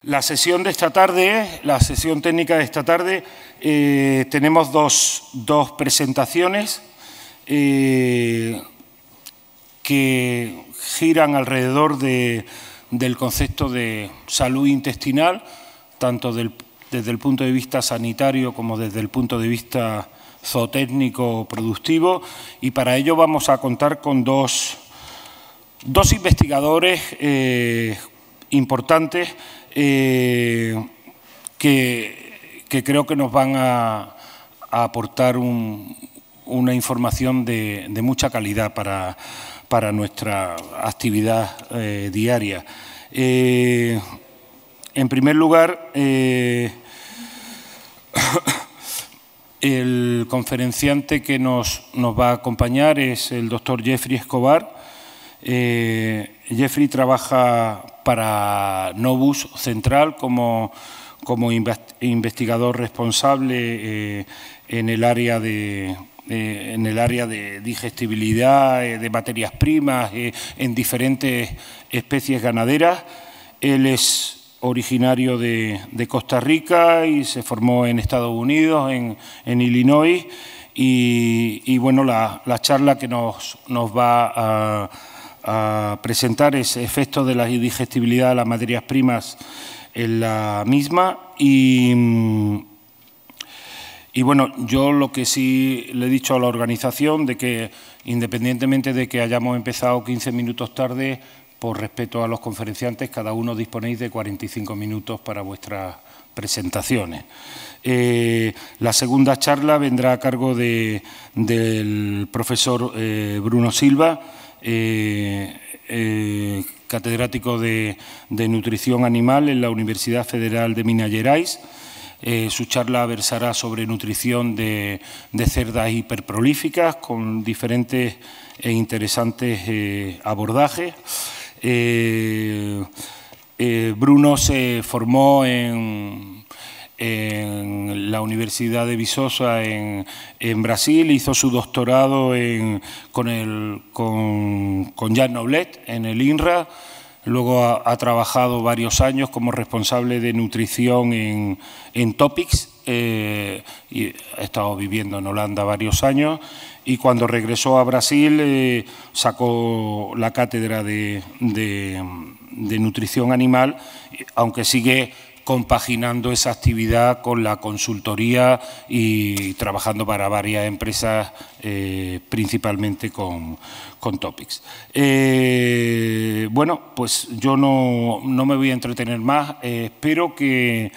La sesión de esta tarde, la sesión técnica de esta tarde, tenemos dos presentaciones que giran alrededor del concepto de salud intestinal, tanto desde el punto de vista sanitario como desde el punto de vista zootécnico productivo, y para ello vamos a contar con dos investigadores importantes que creo que nos van a aportar una información de mucha calidad para nuestra actividad diaria. En primer lugar, el conferenciante que nos va a acompañar es el doctor Jeffrey Escobar. Jeffrey trabaja para Novus Central como investigador responsable en el área de digestibilidad, de materias primas, en diferentes especies ganaderas. Él es originario de Costa Rica y se formó en Estados Unidos, en Illinois. Y bueno, la charla que nos va a presentar es efectos de la digestibilidad de las materias primas en la misma. Y bueno, yo lo que sí le he dicho a la organización de que, independientemente de que hayamos empezado 15 minutos tarde, por respeto a los conferenciantes, cada uno disponéis de 45 minutos para vuestras presentaciones. La segunda charla vendrá a cargo del profesor Bruno Silva, catedrático de Nutrición Animal en la Universidad Federal de Minas Gerais. Su charla versará sobre nutrición de cerdas hiperprolíficas con diferentes e interesantes abordajes. Bruno se formó en la Universidad de Viçosa en Brasil, hizo su doctorado con Jan Noblet en el INRA. Luego ha trabajado varios años como responsable de nutrición en Topics y ha estado viviendo en Holanda varios años, y cuando regresó a Brasil sacó la cátedra de nutrición animal, aunque sigue compaginando esa actividad con la consultoría y trabajando para varias empresas, principalmente con Topics. Bueno, pues yo no me voy a entretener más. Espero que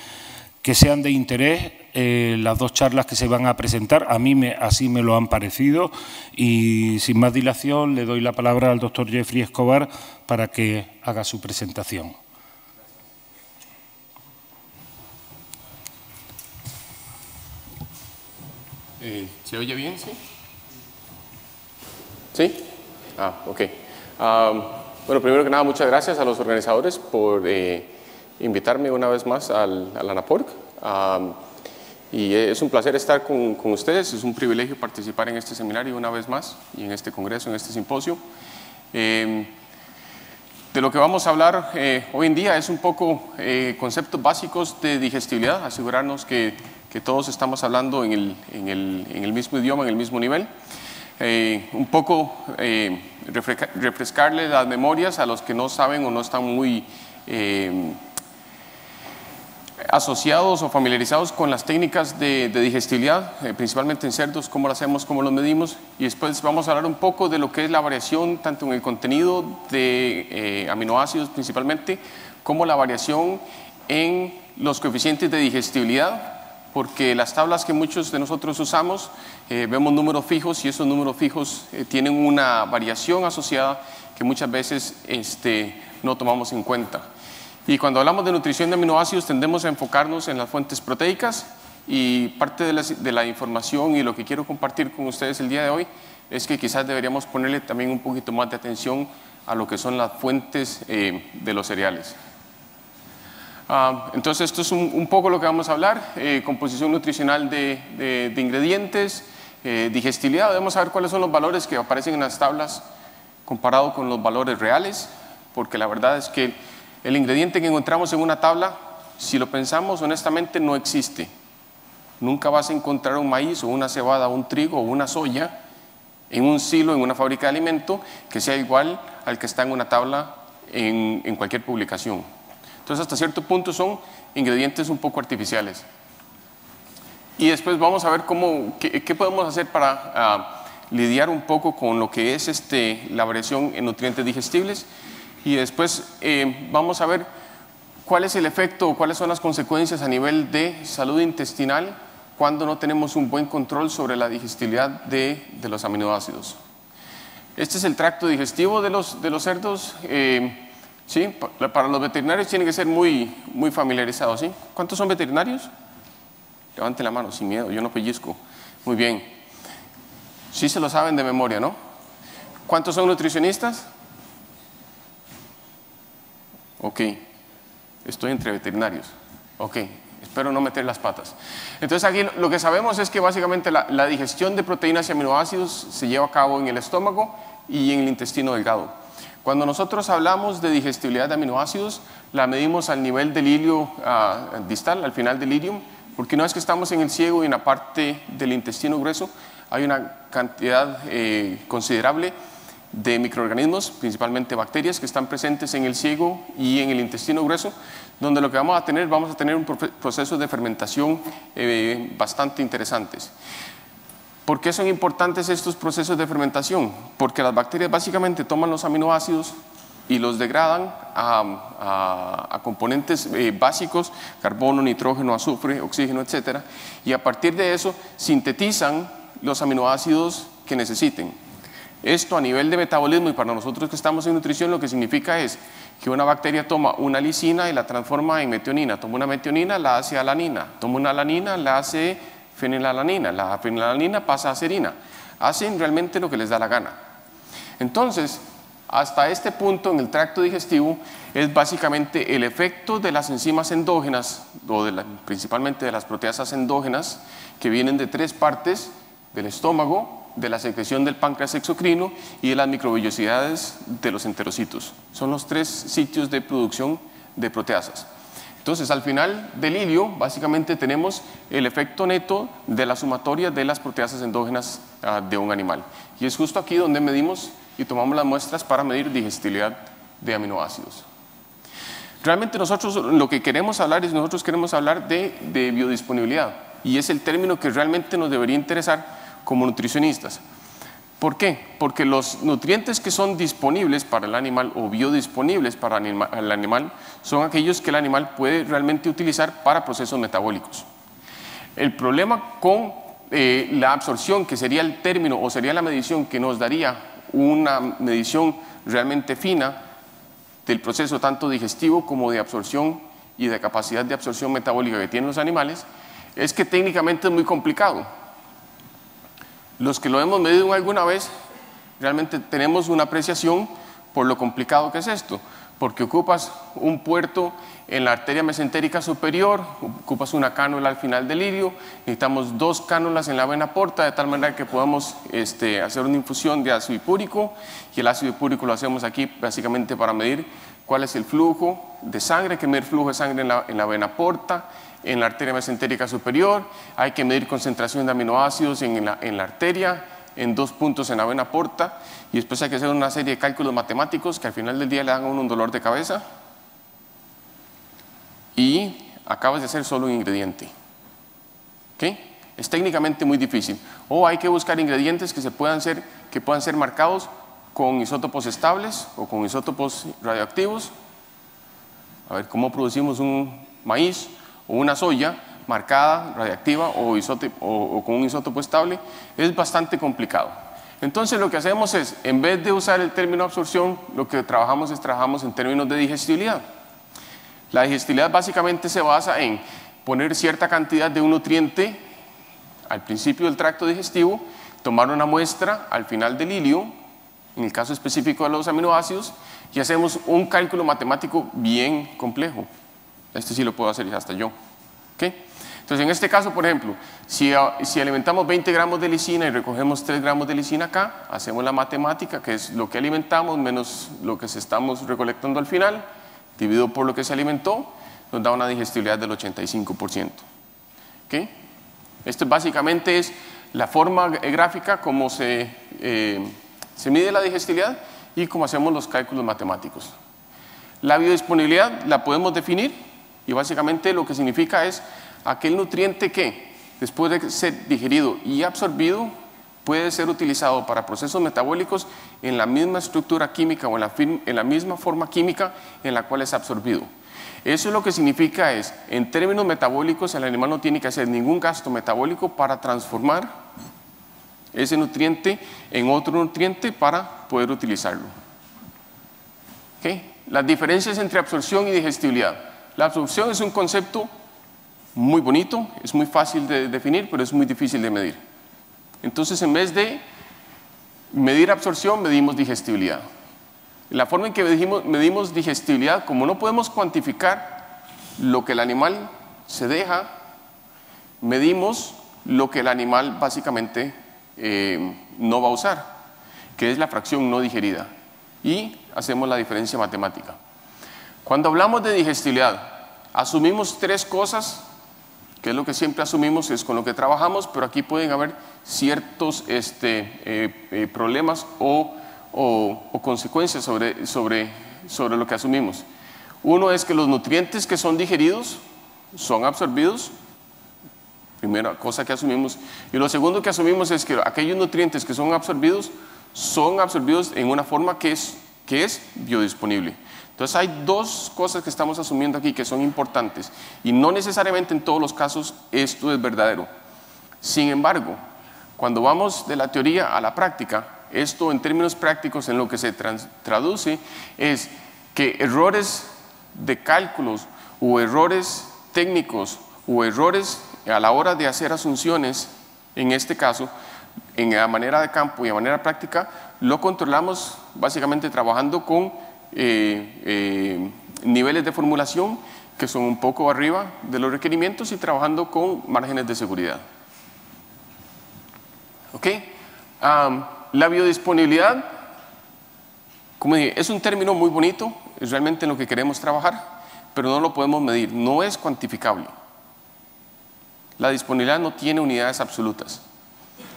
sean de interés las dos charlas que se van a presentar. A mí así me lo han parecido, y sin más dilación le doy la palabra al doctor Jeffrey Escobar para que haga su presentación. ¿Se oye bien? ¿Sí? ¿Sí? Ok. Bueno, primero que nada, muchas gracias a los organizadores por invitarme una vez más al ANAPORC. Y es un placer estar con ustedes, es un privilegio participar en este seminario una vez más y en este congreso, en este simposio. De lo que vamos a hablar hoy en día es un poco conceptos básicos de digestibilidad, asegurarnos que todos estamos hablando en el mismo idioma, en el mismo nivel. Un poco refrescarle las memorias a los que no saben o no están muy asociados o familiarizados con las técnicas de digestibilidad, principalmente en cerdos, cómo lo hacemos, cómo lo medimos, y después vamos a hablar un poco de lo que es la variación tanto en el contenido de aminoácidos principalmente, como la variación en los coeficientes de digestibilidad, porque las tablas que muchos de nosotros usamos, vemos números fijos, y esos números fijos tienen una variación asociada que muchas veces no tomamos en cuenta. Y cuando hablamos de nutrición de aminoácidos tendemos a enfocarnos en las fuentes proteicas, y parte de la información y lo que quiero compartir con ustedes el día de hoy es que quizás deberíamos ponerle también un poquito más de atención a lo que son las fuentes de los cereales. Entonces esto es un poco lo que vamos a hablar, composición nutricional de ingredientes, digestibilidad. Debemos saber cuáles son los valores que aparecen en las tablas comparado con los valores reales, porque la verdad es que el ingrediente que encontramos en una tabla si lo pensamos honestamente, no existe. Nunca vas a encontrar un maíz o una cebada, un trigo o una soya en un silo, en una fábrica de alimento, que sea igual al que está en una tabla en cualquier publicación. Entonces, hasta cierto punto son ingredientes un poco artificiales. Y después vamos a ver qué podemos hacer para lidiar un poco con lo que es la variación en nutrientes digestibles. Y después vamos a ver cuál es el efecto o cuáles son las consecuencias a nivel de salud intestinal cuando no tenemos un buen control sobre la digestibilidad de los aminoácidos. Este es el tracto digestivo de los cerdos. ¿Sí? Para los veterinarios tienen que ser muy familiarizados. ¿Sí? ¿Cuántos son veterinarios? Levanten la mano, sin miedo, yo no pellizco. Muy bien. Sí se lo saben de memoria, ¿no? ¿Cuántos son nutricionistas? Ok. Estoy entre veterinarios. Ok. Espero no meter las patas. Entonces aquí lo que sabemos es que básicamente la digestión de proteínas y aminoácidos se lleva a cabo en el estómago y en el intestino delgado. Cuando nosotros hablamos de digestibilidad de aminoácidos, la medimos al nivel del hilio distal, al final del ilium, porque una vez que estamos en el ciego y en la parte del intestino grueso, hay una cantidad considerable de microorganismos, principalmente bacterias, que están presentes en el ciego y en el intestino grueso, donde lo que vamos a tener un proceso de fermentación bastante interesantes. ¿Por qué son importantes estos procesos de fermentación? Porque las bacterias básicamente toman los aminoácidos y los degradan a componentes básicos, carbono, nitrógeno, azufre, oxígeno, etc. Y a partir de eso sintetizan los aminoácidos que necesiten. Esto a nivel de metabolismo y para nosotros que estamos en nutrición lo que significa es que una bacteria toma una lisina y la transforma en metionina, toma una metionina, la hace alanina, toma una alanina, la hace fenilalanina, la fenilalanina pasa a serina, hacen realmente lo que les da la gana. Entonces, hasta este punto en el tracto digestivo es básicamente el efecto de las enzimas endógenas, o principalmente de las proteasas endógenas, que vienen de tres partes, del estómago, de la secreción del páncreas exocrino y de las microvellosidades de los enterocitos. Son los tres sitios de producción de proteasas. Entonces, al final del hilio, básicamente tenemos el efecto neto de la sumatoria de las proteasas endógenas de un animal. Y es justo aquí donde medimos y tomamos las muestras para medir digestibilidad de aminoácidos. Realmente nosotros lo que queremos hablar es, nosotros queremos hablar de biodisponibilidad, y es el término que realmente nos debería interesar como nutricionistas. ¿Por qué? Porque los nutrientes que son disponibles para el animal o biodisponibles para el animal son aquellos que el animal puede realmente utilizar para procesos metabólicos. El problema con la absorción, que sería el término o sería la medición que nos daría una medición realmente fina del proceso tanto digestivo como de absorción y de capacidad de absorción metabólica que tienen los animales, es que técnicamente es muy complicado. Los que lo hemos medido alguna vez, realmente tenemos una apreciación por lo complicado que es esto, porque ocupas un puerto en la arteria mesentérica superior, ocupas una cánula al final del hilio, necesitamos 2 cánulas en la vena porta, de tal manera que podamos hacer una infusión de ácido hipúrico, y el ácido hipúrico lo hacemos aquí básicamente para medir cuál es el flujo de sangre, hay que medir flujo de sangre en la vena porta, en la arteria mesentérica superior, hay que medir concentración de aminoácidos en la arteria, en 2 puntos en la vena porta, y después hay que hacer una serie de cálculos matemáticos que al final del día le dan a uno un dolor de cabeza, y acabas de hacer solo un ingrediente. ¿Okay? Es técnicamente muy difícil. O hay que buscar ingredientes que puedan ser marcados con isótopos estables o con isótopos radioactivos. A ver, ¿cómo producimos un maíz o una soya marcada, radiactiva o con un isótopo estable? Es bastante complicado. Entonces lo que hacemos es, en vez de usar el término absorción, lo que trabajamos en términos de digestibilidad. La digestibilidad básicamente se basa en poner cierta cantidad de un nutriente al principio del tracto digestivo, tomar una muestra al final del hilio, en el caso específico de los aminoácidos, y hacemos un cálculo matemático bien complejo. Este sí lo puedo hacer hasta yo. ¿Okay? Entonces, en este caso, por ejemplo, si alimentamos 20 gramos de lisina y recogemos 3 gramos de lisina acá, hacemos la matemática, que es lo que alimentamos menos lo que estamos recolectando al final, dividido por lo que se alimentó, nos da una digestibilidad del 85%. ¿Okay? Esto básicamente es la forma gráfica como se mide la digestibilidad y cómo hacemos los cálculos matemáticos. La biodisponibilidad la podemos definir y básicamente lo que significa es aquel nutriente que después de ser digerido y absorbido puede ser utilizado para procesos metabólicos en la misma estructura química o en la misma forma química en la cual es absorbido. Eso lo que significa es, en términos metabólicos, el animal no tiene que hacer ningún gasto metabólico para transformar ese nutriente en otro nutriente para poder utilizarlo. ¿Okay? Las diferencias entre absorción y digestibilidad. La absorción es un concepto muy bonito, es muy fácil de definir, pero es muy difícil de medir. Entonces, en vez de medir absorción, medimos digestibilidad. La forma en que medimos digestibilidad, como no podemos cuantificar lo que el animal se deja, medimos lo que el animal básicamente no va a usar, que es la fracción no digerida, y hacemos la diferencia matemática. Cuando hablamos de digestibilidad, asumimos tres cosas, que es lo que siempre asumimos, es con lo que trabajamos, pero aquí pueden haber ciertos problemas o consecuencias sobre lo que asumimos. Uno es que los nutrientes que son digeridos son absorbidos, primera cosa que asumimos, y lo segundo que asumimos es que aquellos nutrientes que son absorbidos en una forma que es biodisponible. Entonces hay dos cosas que estamos asumiendo aquí que son importantes y no necesariamente en todos los casos esto es verdadero. Sin embargo, cuando vamos de la teoría a la práctica, esto en términos prácticos en lo que se traduce es que errores de cálculos o errores técnicos o errores a la hora de hacer asunciones, en este caso, en la manera de campo y de manera práctica, lo controlamos básicamente trabajando con niveles de formulación que son un poco arriba de los requerimientos y trabajando con márgenes de seguridad. ¿Okay? La biodisponibilidad, como dije, es un término muy bonito, es realmente en lo que queremos trabajar, pero no lo podemos medir, no es cuantificable. La disponibilidad no tiene unidades absolutas.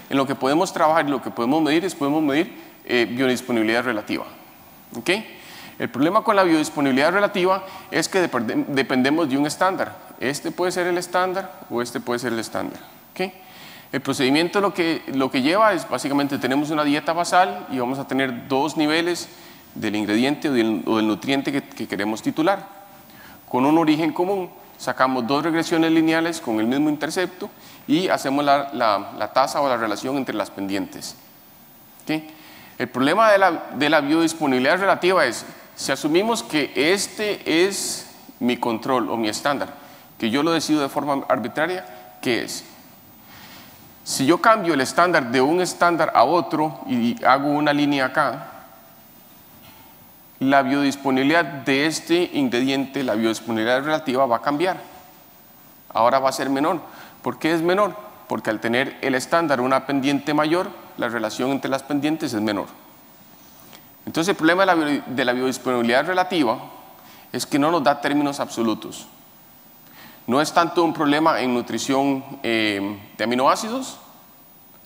En lo que podemos trabajar y lo que podemos medir biodisponibilidad relativa. ¿Okay? El problema con la biodisponibilidad relativa es que dependemos de un estándar. Este puede ser el estándar o este puede ser el estándar. ¿Okay? El procedimiento lo que lleva es básicamente tenemos una dieta basal y vamos a tener dos niveles del ingrediente o del nutriente que queremos titular. Con un origen común sacamos dos regresiones lineales con el mismo intercepto y hacemos la tasa o la relación entre las pendientes. ¿Okay? El problema de la biodisponibilidad relativa es, si asumimos que este es mi control o mi estándar, que yo lo decido de forma arbitraria, ¿qué es? Si yo cambio el estándar de un estándar a otro y hago una línea acá, la biodisponibilidad de este ingrediente, la biodisponibilidad relativa va a cambiar. Ahora va a ser menor. ¿Por qué es menor? Porque al tener el estándar una pendiente mayor, la relación entre las pendientes es menor. Entonces el problema de la biodisponibilidad relativa es que no nos da términos absolutos. No es tanto un problema en nutrición de aminoácidos,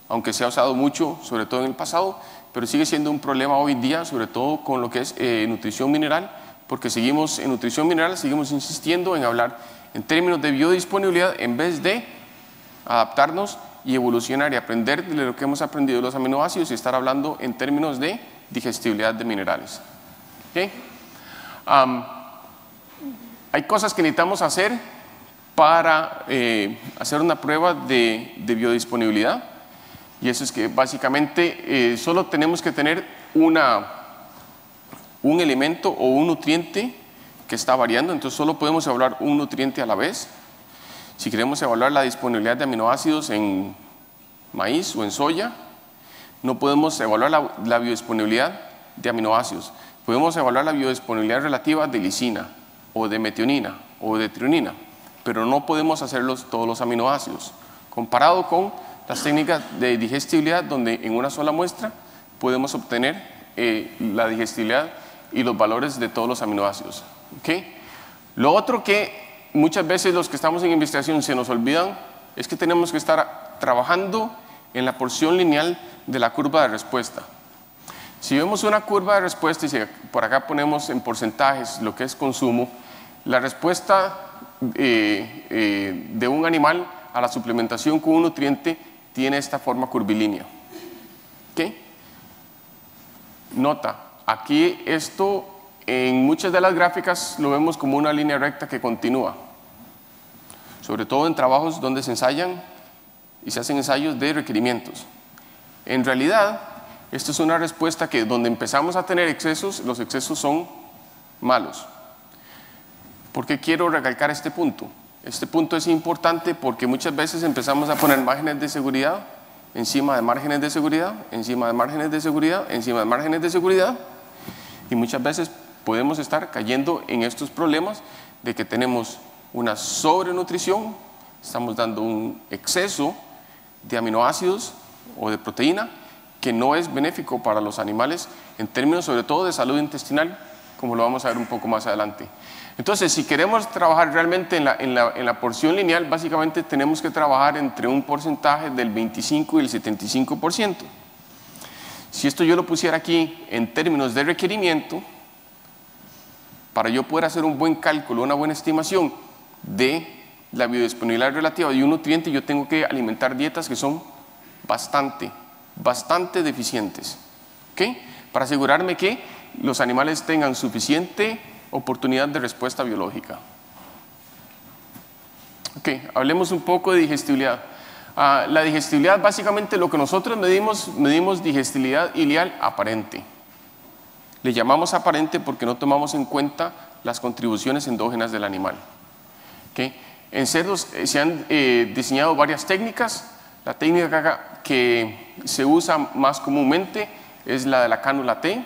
aunque se ha usado mucho, sobre todo en el pasado, pero sigue siendo un problema hoy día, sobre todo con lo que es nutrición mineral, porque en nutrición mineral seguimos insistiendo en hablar en términos de biodisponibilidad en vez de adaptarnos y evolucionar y aprender de lo que hemos aprendido de los aminoácidos y estar hablando en términos de digestibilidad de minerales. ¿Okay? Hay cosas que necesitamos hacer para hacer una prueba de biodisponibilidad, y eso es que básicamente solo tenemos que tener un elemento o un nutriente que está variando, entonces solo podemos evaluar un nutriente a la vez. Si queremos evaluar la disponibilidad de aminoácidos en maíz o en soya, no podemos evaluar la biodisponibilidad de aminoácidos. Podemos evaluar la biodisponibilidad relativa de lisina, o de metionina, o de trionina, pero no podemos hacerlos todos los aminoácidos. Comparado con las técnicas de digestibilidad, donde en una sola muestra podemos obtener la digestibilidad y los valores de todos los aminoácidos. ¿Okay? Lo otro que muchas veces los que estamos en investigación se nos olvidan es que tenemos que estar trabajando en la porción lineal de la curva de respuesta. Si vemos una curva de respuesta y si por acá ponemos en porcentajes lo que es consumo, la respuesta de un animal a la suplementación con un nutriente tiene esta forma curvilínea. ¿Okay? Nota, aquí esto en muchas de las gráficas lo vemos como una línea recta que continúa, sobre todo en trabajos donde se ensayan y se hacen ensayos de requerimientos. En realidad, esto es una respuesta que donde empezamos a tener excesos, los excesos son malos. ¿Por qué quiero recalcar este punto? Este punto es importante porque muchas veces empezamos a poner márgenes de seguridad encima de márgenes de seguridad, encima de márgenes de seguridad, encima de márgenes de seguridad, y muchas veces podemos estar cayendo en estos problemas de que tenemos una sobrenutrición, estamos dando un exceso de aminoácidos o de proteína que no es benéfico para los animales en términos sobre todo de salud intestinal, como lo vamos a ver un poco más adelante. Entonces, si queremos trabajar realmente en la porción lineal, básicamente tenemos que trabajar entre un porcentaje del 25 y el 75%. Si esto yo lo pusiera aquí en términos de requerimiento, para yo poder hacer un buen cálculo, una buena estimación de la biodisponibilidad relativa de un nutriente, yo tengo que alimentar dietas que son bastante deficientes, ¿okay? Para asegurarme que los animales tengan suficiente oportunidad de respuesta biológica. Ok, hablemos un poco de digestibilidad. La digestibilidad, básicamente lo que nosotros medimos digestibilidad ileal aparente. Le llamamos aparente porque no tomamos en cuenta las contribuciones endógenas del animal. ¿Okay? En cerdos se han diseñado varias técnicas. La técnica que se usa más comúnmente es la de la cánula T,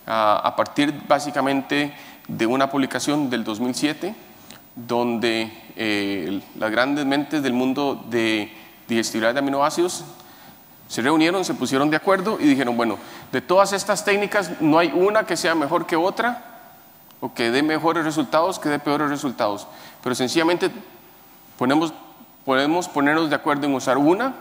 a partir básicamente de una publicación del 2007, donde las grandes mentes del mundo de digestibilidad de aminoácidos se reunieron, se pusieron de acuerdo y dijeron, bueno, de todas estas técnicas no hay una que sea mejor que otra, o que dé mejores resultados, que dé peores resultados, pero sencillamente podemos ponernos de acuerdo en usar una,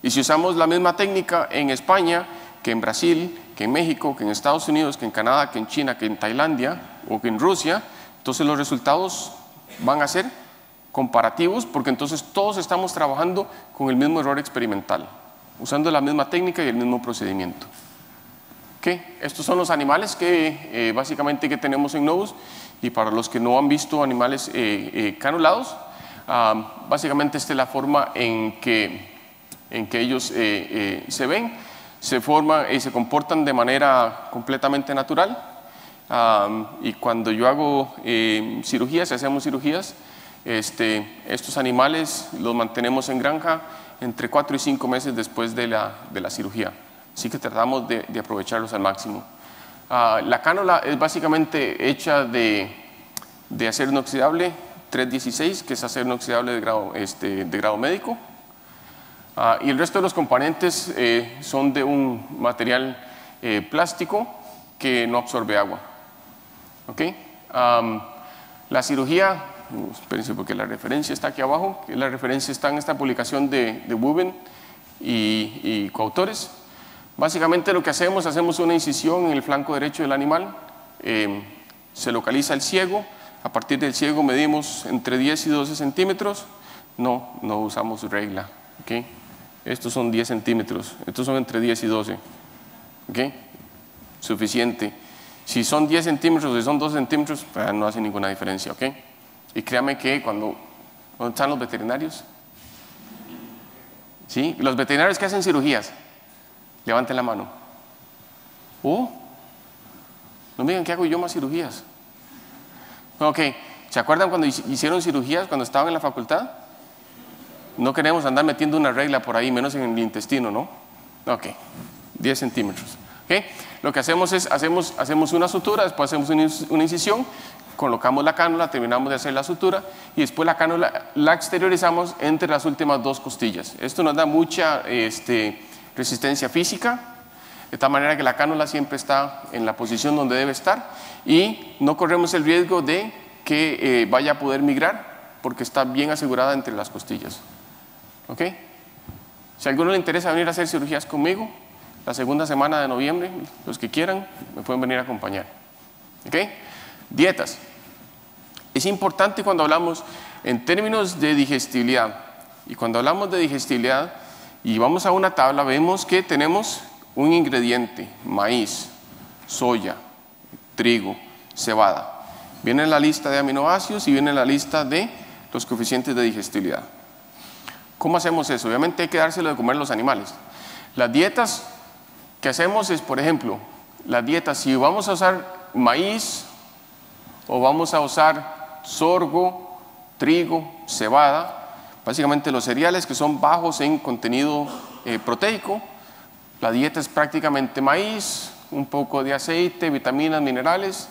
y si usamos la misma técnica en España, que en Brasil, que en México, que en Estados Unidos, que en Canadá, que en China, que en Tailandia o que en Rusia, entonces los resultados van a ser comparativos, porque entonces todos estamos trabajando con el mismo error experimental, usando la misma técnica y el mismo procedimiento. ¿Okay? Estos son los animales que básicamente que tenemos en Novus, y para los que no han visto animales canulados, básicamente esta es la forma en que ellos se ven. Se forman y se comportan de manera completamente natural, y cuando yo hago cirugías, hacemos cirugías, estos animales los mantenemos en granja entre 4 y 5 meses después de la cirugía, así que tratamos de aprovecharlos al máximo. La cánula es básicamente hecha de acero inoxidable 316, que es acero inoxidable de grado médico. Y el resto de los componentes son de un material plástico que no absorbe agua. ¿Okay? La cirugía, espérense porque la referencia está aquí abajo, la referencia está en esta publicación de Wuben y coautores. Básicamente lo que hacemos una incisión en el flanco derecho del animal, se localiza el ciego, a partir del ciego medimos entre 10 y 12 centímetros, no usamos regla. ¿Okay? Estos son 10 centímetros, estos son entre 10 y 12. ¿Okay? Suficiente. Si son 10 centímetros o si son 12 centímetros, no hace ninguna diferencia. ¿Okay? Y créame que cuando están los veterinarios, ¿sí? Los veterinarios que hacen cirugías, levanten la mano. No me digan que hago yo más cirugías. Ok, ¿se acuerdan cuando hicieron cirugías cuando estaban en la facultad? No queremos andar metiendo una regla por ahí, menos en el intestino, ¿no? Ok, 10 centímetros. ¿Okay? Lo que hacemos es, hacemos una sutura, después hacemos una incisión, colocamos la cánula, terminamos de hacer la sutura y después la cánula la exteriorizamos entre las últimas 2 costillas. Esto nos da mucha resistencia física, de tal manera que la cánula siempre está en la posición donde debe estar y no corremos el riesgo de que vaya a poder migrar porque está bien asegurada entre las costillas. ¿Ok? Si a alguno le interesa venir a hacer cirugías conmigo, la segunda semana de noviembre, los que quieran, me pueden venir a acompañar. ¿Ok? Dietas. Es importante cuando hablamos en términos de digestibilidad. Y cuando hablamos de digestibilidad y vamos a una tabla, vemos que tenemos un ingrediente, maíz, soya, trigo, cebada. Viene en la lista de aminoácidos y viene en la lista de los coeficientes de digestibilidad. ¿Cómo hacemos eso? Obviamente hay que dárselo de comer a los animales. Las dietas que hacemos es, por ejemplo, las dietas, si vamos a usar maíz o vamos a usar sorgo, trigo, cebada, básicamente los cereales que son bajos en contenido proteico, la dieta es prácticamente maíz, un poco de aceite, vitaminas, minerales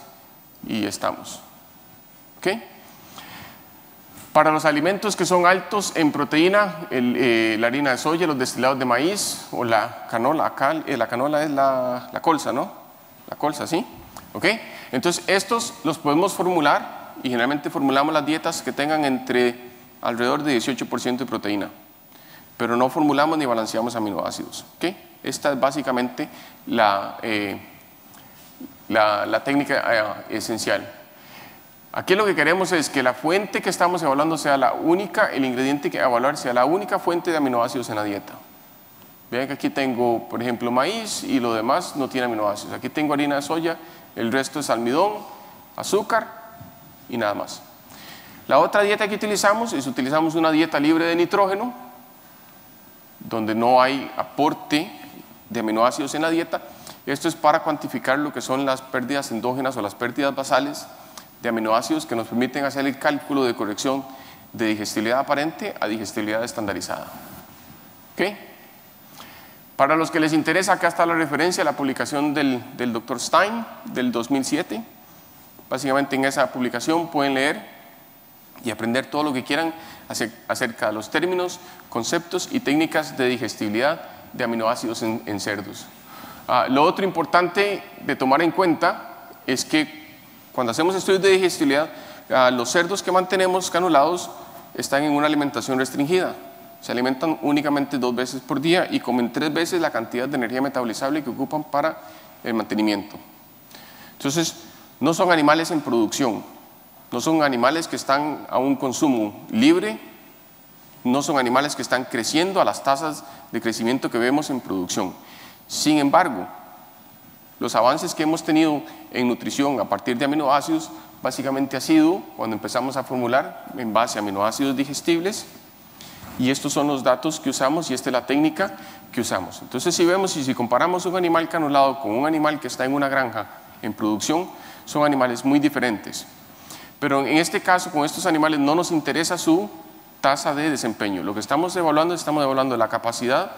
y estamos. ¿Ok? Para los alimentos que son altos en proteína, la harina de soya, los destilados de maíz o la canola, acá la canola es la colza, ¿no? La colza, ¿sí? ¿Ok? Entonces estos los podemos formular y generalmente formulamos las dietas que tengan entre alrededor de 18% de proteína, pero no formulamos ni balanceamos aminoácidos. ¿Ok? Esta es básicamente la técnica esencial. Aquí lo que queremos es que la fuente que estamos evaluando sea la única, el ingrediente que evaluar sea la única fuente de aminoácidos en la dieta. Vean que aquí tengo, por ejemplo, maíz y lo demás no tiene aminoácidos. Aquí tengo harina de soya, el resto es almidón, azúcar y nada más. La otra dieta que utilizamos es una dieta libre de nitrógeno, donde no hay aporte de aminoácidos en la dieta. Esto es para cuantificar lo que son las pérdidas endógenas o las pérdidas basales de aminoácidos que nos permiten hacer el cálculo de corrección de digestibilidad aparente a digestibilidad estandarizada. ¿Ok? Para los que les interesa, acá está la referencia, la publicación del Dr. Stein del 2007. Básicamente en esa publicación pueden leer y aprender todo lo que quieran acerca de los términos, conceptos y técnicas de digestibilidad de aminoácidos en cerdos. Lo otro importante de tomar en cuenta es que cuando hacemos estudios de digestibilidad, los cerdos que mantenemos canulados están en una alimentación restringida. Se alimentan únicamente 2 veces por día y comen 3 veces la cantidad de energía metabolizable que ocupan para el mantenimiento. Entonces, no son animales en producción, no son animales que están a un consumo libre, no son animales que están creciendo a las tasas de crecimiento que vemos en producción. Sin embargo, los avances que hemos tenido en nutrición a partir de aminoácidos básicamente ha sido cuando empezamos a formular en base a aminoácidos digestibles, y estos son los datos que usamos y esta es la técnica que usamos. Entonces si vemos y si comparamos un animal canulado con un animal que está en una granja en producción, son animales muy diferentes. Pero en este caso con estos animales no nos interesa su tasa de desempeño. Lo que estamos evaluando la capacidad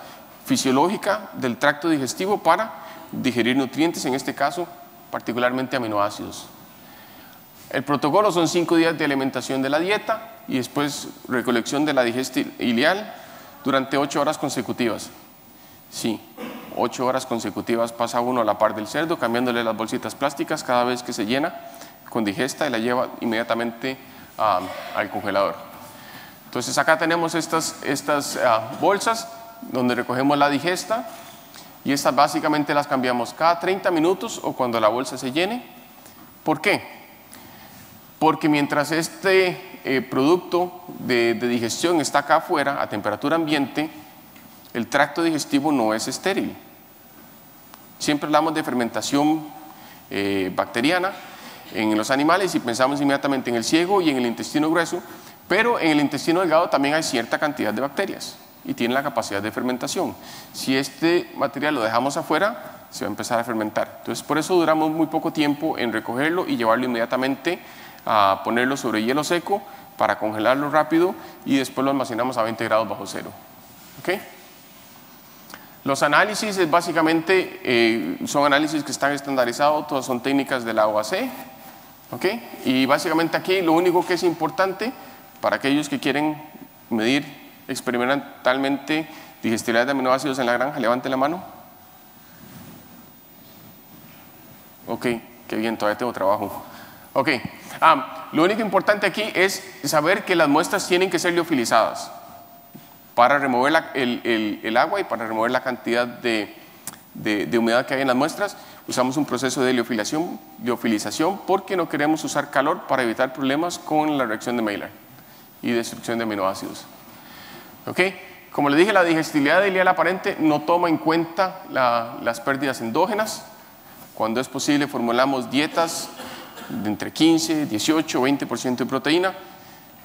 fisiológica del tracto digestivo para digerir nutrientes, en este caso particularmente aminoácidos. El protocolo son 5 días de alimentación de la dieta y después recolección de la digesta ileal durante 8 horas consecutivas. Sí, 8 horas consecutivas pasa uno a la par del cerdo, cambiándole las bolsitas plásticas cada vez que se llena con digesta y la lleva inmediatamente al congelador. Entonces acá tenemos estas bolsas donde recogemos la digesta y estas básicamente las cambiamos cada 30 minutos o cuando la bolsa se llene. ¿Por qué? Porque mientras este producto de digestión está acá afuera a temperatura ambiente, el tracto digestivo no es estéril. Siempre hablamos de fermentación bacteriana en los animales y pensamos inmediatamente en el ciego y en el intestino grueso, pero en el intestino delgado también hay cierta cantidad de bacterias y tiene la capacidad de fermentación. Si este material lo dejamos afuera, se va a empezar a fermentar. Entonces por eso duramos muy poco tiempo en recogerlo y llevarlo inmediatamente a ponerlo sobre hielo seco para congelarlo rápido y después lo almacenamos a 20 grados bajo cero. ¿Okay? Los análisis es básicamente son análisis que están estandarizados, todas son técnicas de la OAC. ¿Okay? Y básicamente aquí lo único que es importante para aquellos que quieren medir experimentalmente digestibilidad de aminoácidos en la granja, levanten la mano. Ok, qué bien, todavía tengo trabajo. Ok, Lo único importante aquí es saber que las muestras tienen que ser liofilizadas para remover el agua y para remover la cantidad de humedad que hay en las muestras. Usamos un proceso de liofilización porque no queremos usar calor para evitar problemas con la reacción de Maillard y destrucción de aminoácidos. ¿Ok? Como les dije, la digestibilidad de ileal aparente no toma en cuenta las pérdidas endógenas. Cuando es posible, formulamos dietas de entre 15, 18, 20% de proteína.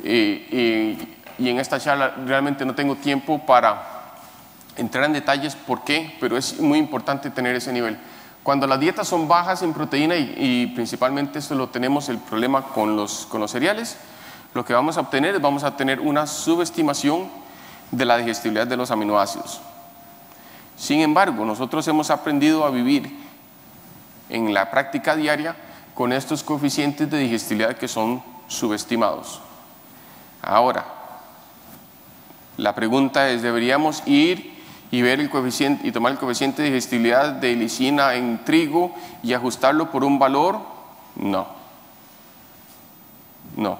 Y en esta charla realmente no tengo tiempo para entrar en detalles por qué, pero es muy importante tener ese nivel. Cuando las dietas son bajas en proteína, y principalmente esto lo tenemos el problema con los cereales, lo que vamos a obtener es una subestimación de la digestibilidad de los aminoácidos. Sin embargo, nosotros hemos aprendido a vivir en la práctica diaria con estos coeficientes de digestibilidad que son subestimados. Ahora, la pregunta es, ¿deberíamos ir y ver el coeficiente y tomar el coeficiente de digestibilidad de lisina en trigo y ajustarlo por un valor? No. No.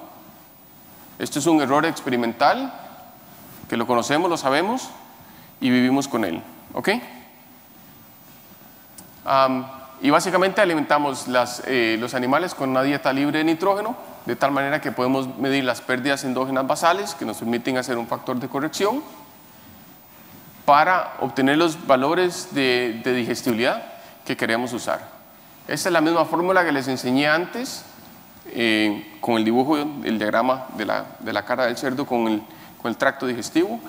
Esto es un error experimental que lo conocemos, lo sabemos y vivimos con él. ¿Ok? Y básicamente alimentamos los animales con una dieta libre de nitrógeno, de tal manera que podemos medir las pérdidas endógenas basales que nos permiten hacer un factor de corrección para obtener los valores de digestibilidad que queremos usar. Esta es la misma fórmula que les enseñé antes con el dibujo, el diagrama de la cara del cerdo con el tracto digestivo.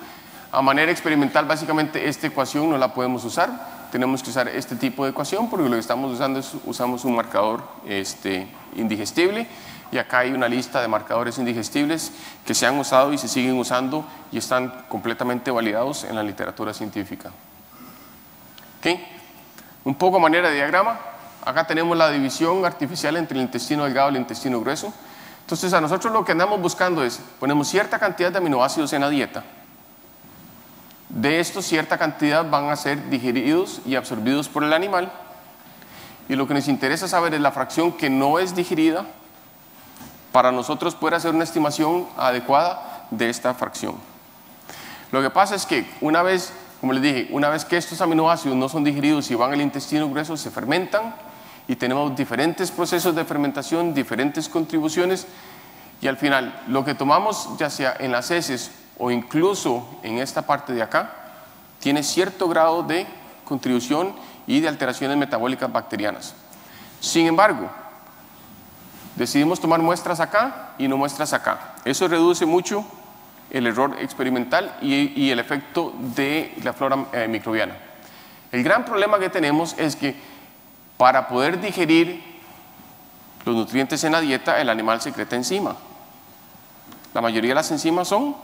A manera experimental, básicamente esta ecuación no la podemos usar. Tenemos que usar este tipo de ecuación porque lo que estamos usando es usamos un marcador indigestible, y acá hay una lista de marcadores indigestibles que se han usado y se siguen usando y están completamente validados en la literatura científica. ¿Okay? Un poco a manera de diagrama. Acá tenemos la división artificial entre el intestino delgado y el intestino grueso. Entonces a nosotros lo que andamos buscando es, ponemos cierta cantidad de aminoácidos en la dieta. De estos, cierta cantidad van a ser digeridos y absorbidos por el animal, y lo que nos interesa saber es la fracción que no es digerida para nosotros poder hacer una estimación adecuada de esta fracción. Lo que pasa es que una vez, como les dije, una vez que estos aminoácidos no son digeridos y van al intestino grueso, se fermentan y tenemos diferentes procesos de fermentación, diferentes contribuciones, y al final lo que tomamos, ya sea en las heces o incluso en esta parte de acá, tiene cierto grado de contribución y de alteraciones metabólicas bacterianas. Sin embargo, decidimos tomar muestras acá y no muestras acá. Eso reduce mucho el error experimental y el efecto de la flora microbiana. El gran problema que tenemos es que para poder digerir los nutrientes en la dieta, el animal secreta enzima. La mayoría de las enzimas son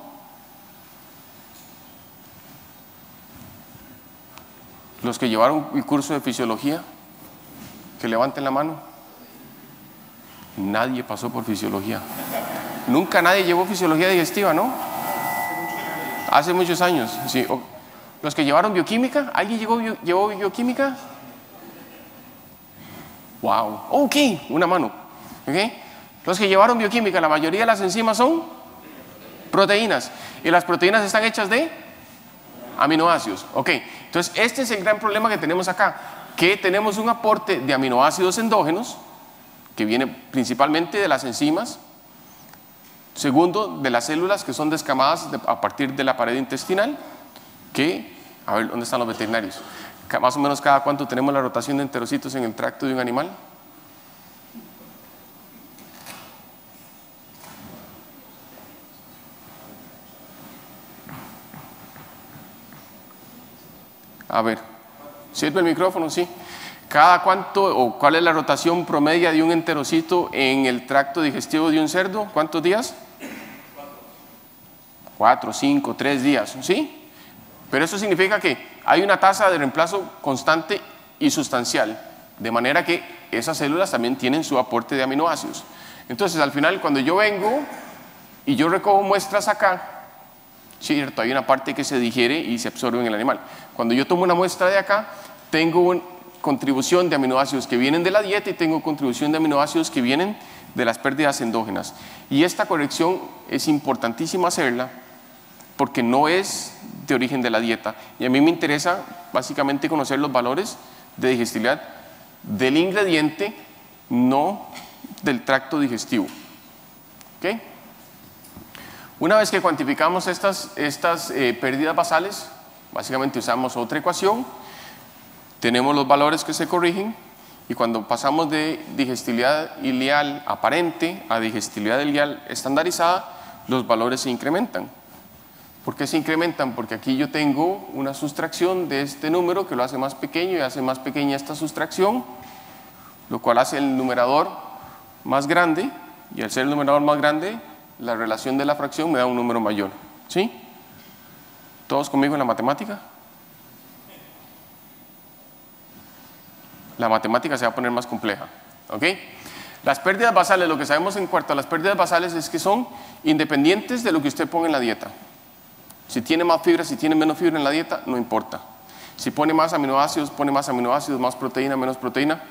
los que llevaron el curso de fisiología, que levanten la mano. Nadie pasó por fisiología. Nunca nadie llevó fisiología digestiva, ¿no? Hace muchos años, sí. Los que llevaron bioquímica, ¿alguien llevó bioquímica? Wow, ok, una mano. ¿Okay? Los que llevaron bioquímica, la mayoría de las enzimas son proteínas, y las proteínas están hechas de aminoácidos. Ok, entonces este es el gran problema que tenemos acá, que tenemos un aporte de aminoácidos endógenos que viene principalmente de las enzimas, segundo de las células que son descamadas a partir de la pared intestinal, que, a ver, ¿dónde están los veterinarios? Más o menos cada cuánto tenemos la rotación de enterocitos en el tracto de un animal. A ver, ¿sirve el micrófono? Sí. ¿Cada cuánto o cuál es la rotación promedia de un enterocito en el tracto digestivo de un cerdo? ¿Cuántos días? 4, 5, 3 días, ¿sí? Pero eso significa que hay una tasa de reemplazo constante y sustancial, de manera que esas células también tienen su aporte de aminoácidos. Entonces, al final, cuando yo vengo y yo recojo muestras acá, cierto, hay una parte que se digiere y se absorbe en el animal. Cuando yo tomo una muestra de acá, tengo una contribución de aminoácidos que vienen de la dieta y tengo contribución de aminoácidos que vienen de las pérdidas endógenas. Y esta corrección es importantísima hacerla porque no es de origen de la dieta. Y a mí me interesa básicamente conocer los valores de digestibilidad del ingrediente, no del tracto digestivo. ¿Okay? Una vez que cuantificamos estas pérdidas basales, básicamente usamos otra ecuación, tenemos los valores que se corrigen, y cuando pasamos de digestibilidad ileal aparente a digestibilidad ileal estandarizada, los valores se incrementan. ¿Por qué se incrementan? Porque aquí yo tengo una sustracción de este número que lo hace más pequeño y hace más pequeña esta sustracción, lo cual hace el numerador más grande, y al ser el numerador más grande, la relación de la fracción me da un número mayor. ¿Sí? ¿Todos conmigo en la matemática? La matemática se va a poner más compleja. ¿Ok? Las pérdidas basales, lo que sabemos en cuanto a las pérdidas basales es que son independientes de lo que usted ponga en la dieta. Si tiene más fibra, si tiene menos fibra en la dieta, no importa. Si pone más aminoácidos, más proteína, menos proteína,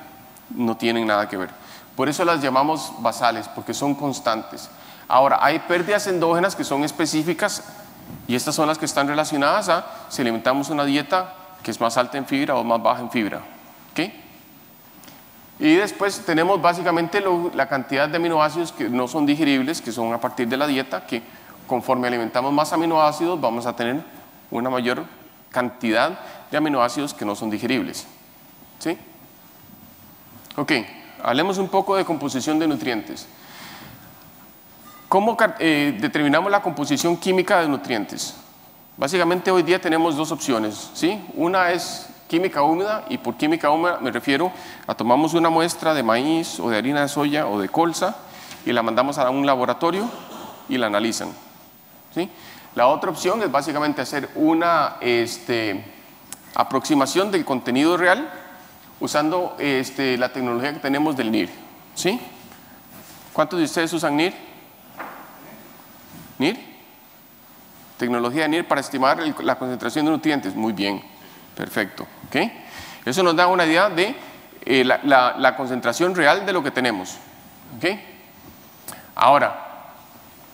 no tienen nada que ver. Por eso las llamamos basales, porque son constantes. Ahora, hay pérdidas endógenas que son específicas, y estas son las que están relacionadas a si alimentamos una dieta que es más alta en fibra o más baja en fibra. ¿Okay? Y después tenemos básicamente la cantidad de aminoácidos que no son digeribles, que son a partir de la dieta, que conforme alimentamos más aminoácidos vamos a tener una mayor cantidad de aminoácidos que no son digeribles. ¿Sí? Ok, hablemos un poco de composición de nutrientes. ¿Cómo determinamos la composición química de nutrientes? Básicamente hoy día tenemos dos opciones, ¿sí? Una es química húmeda, y por química húmeda me refiero a tomamos una muestra de maíz o de harina de soya o de colza y la mandamos a un laboratorio y la analizan. ¿Sí? La otra opción es básicamente hacer una aproximación del contenido real usando la tecnología que tenemos del NIR. ¿Sí? ¿Cuántos de ustedes usan NIR? ¿NIR? Tecnología de NIR para estimar la concentración de nutrientes. Muy bien, perfecto. ¿Okay? Eso nos da una idea de la concentración real de lo que tenemos. ¿Okay? Ahora,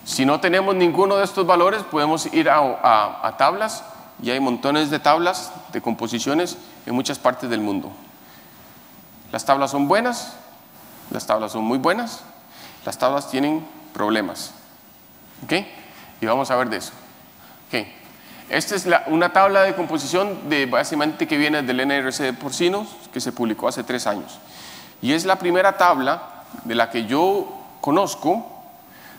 si no tenemos ninguno de estos valores, podemos ir a tablas, y hay montones de tablas de composiciones en muchas partes del mundo. Las tablas son buenas, las tablas son muy buenas, las tablas tienen problemas. ¿Okay? Y vamos a ver de eso. ¿Okay? Esta es una tabla de composición básicamente que viene del NRC de porcinos, que se publicó hace 3 años. Y es la primera tabla de la que yo conozco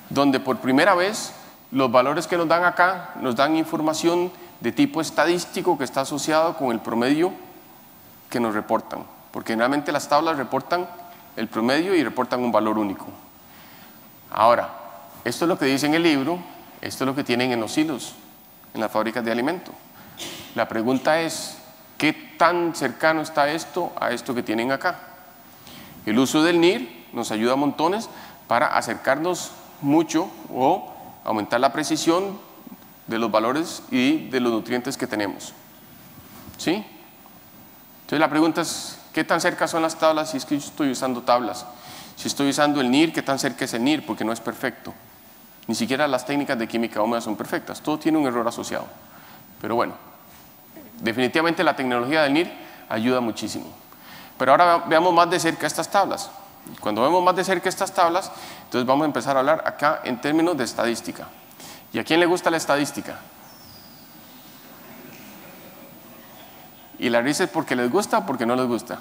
donde por primera vez los valores que nos dan acá nos dan información de tipo estadístico que está asociado con el promedio que nos reportan. Porque generalmente las tablas reportan el promedio y reportan un valor único. Ahora, esto es lo que dice en el libro, esto es lo que tienen en los silos, en las fábricas de alimento. La pregunta es, ¿qué tan cercano está esto a esto que tienen acá? El uso del NIR nos ayuda a montones para acercarnos mucho o aumentar la precisión de los valores y de los nutrientes que tenemos. ¿Sí? Entonces la pregunta es, ¿qué tan cerca son las tablas si es que yo estoy usando tablas? Si estoy usando el NIR, ¿qué tan cerca es el NIR? Porque no es perfecto. Ni siquiera las técnicas de química húmeda son perfectas. Todo tiene un error asociado. Pero bueno, definitivamente la tecnología del NIR ayuda muchísimo. Pero ahora veamos más de cerca estas tablas. Cuando vemos más de cerca estas tablas, entonces vamos a empezar a hablar acá en términos de estadística. ¿Y a quién le gusta la estadística? ¿Y la risa es porque les gusta o porque no les gusta?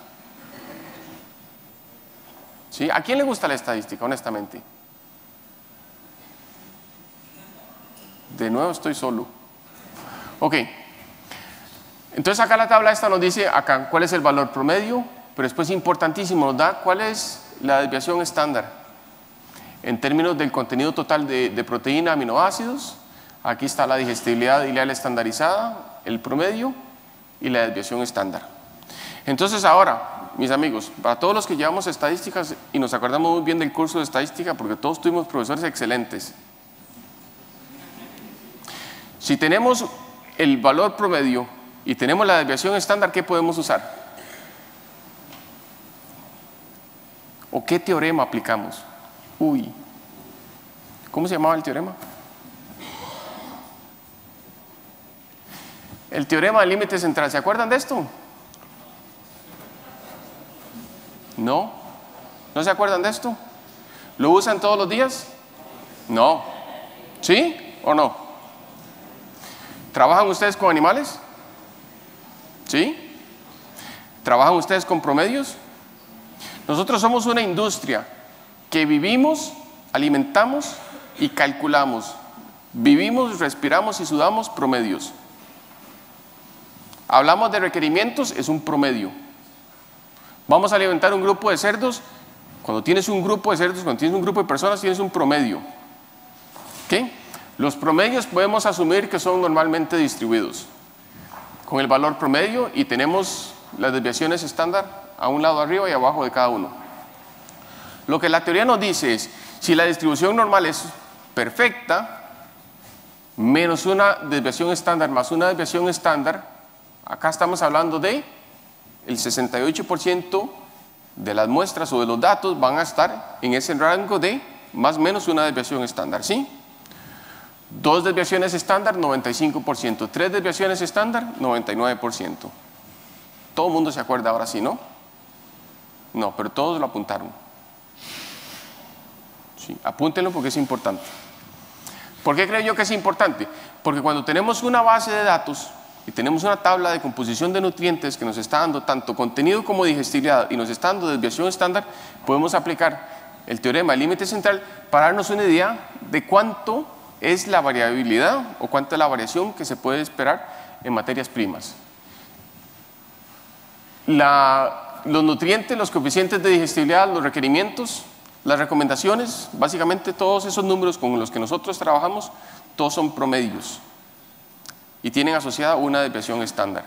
¿Sí? ¿A quién le gusta la estadística, honestamente? De nuevo estoy solo. Ok. Entonces acá la tabla esta nos dice acá cuál es el valor promedio, pero después importantísimo nos da cuál es la desviación estándar en términos del contenido total de proteína, aminoácidos. Aquí está la digestibilidad ileal estandarizada, el promedio y la desviación estándar. Entonces ahora, mis amigos, para todos los que llevamos estadísticas y nos acordamos muy bien del curso de estadística, porque todos tuvimos profesores excelentes, si tenemos el valor promedio y tenemos la desviación estándar, ¿qué podemos usar? ¿O qué teorema aplicamos? Uy, ¿cómo se llamaba el teorema? El teorema del límite central, ¿se acuerdan de esto? ¿No? ¿No se acuerdan de esto? ¿Lo usan todos los días? No. ¿Sí o no? ¿Trabajan ustedes con animales? ¿Sí? ¿Trabajan ustedes con promedios? Nosotros somos una industria que vivimos, alimentamos y calculamos. Vivimos, respiramos y sudamos promedios. Hablamos de requerimientos, es un promedio. Vamos a alimentar un grupo de cerdos. Cuando tienes un grupo de cerdos, cuando tienes un grupo de personas, tienes un promedio. ¿Okay? Los promedios podemos asumir que son normalmente distribuidos con el valor promedio y tenemos las desviaciones estándar a un lado arriba y abajo de cada uno. Lo que la teoría nos dice es, si la distribución normal es perfecta, menos una desviación estándar más una desviación estándar, acá estamos hablando de el 68% de las muestras o de los datos van a estar en ese rango de más o menos una desviación estándar, ¿sí? 2 desviaciones estándar, 95%. 3 desviaciones estándar, 99%. Todo el mundo se acuerda ahora sí, ¿no? No, pero todos lo apuntaron. Sí, apúntenlo porque es importante. ¿Por qué creo yo que es importante? Porque cuando tenemos una base de datos y tenemos una tabla de composición de nutrientes que nos está dando tanto contenido como digestibilidad y nos está dando desviación estándar, podemos aplicar el teorema del límite central para darnos una idea de cuánto es la variabilidad o cuánto es la variación que se puede esperar en materias primas. Los nutrientes, los coeficientes de digestibilidad, los requerimientos, las recomendaciones, básicamente todos esos números con los que nosotros trabajamos, todos son promedios y tienen asociada una desviación estándar.